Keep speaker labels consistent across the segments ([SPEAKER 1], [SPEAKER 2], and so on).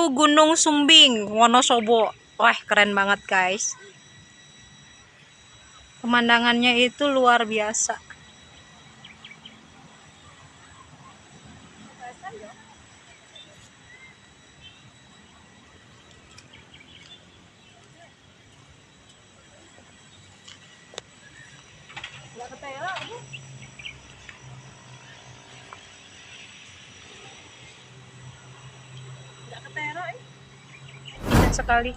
[SPEAKER 1] Gunung Sumbing, Wonosobo. Wah, keren banget guys. Pemandangannya itu luar biasa. Indah sekali.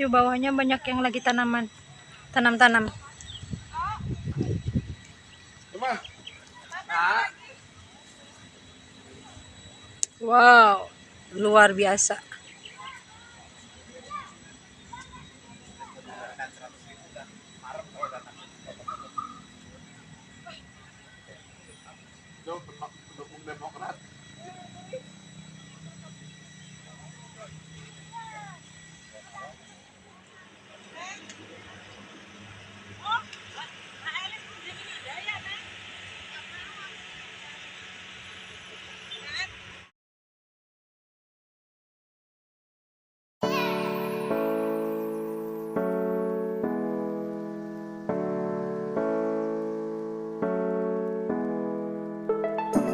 [SPEAKER 1] Di bawahnya banyak yang lagi tanam-tanam. Wow, luar biasa.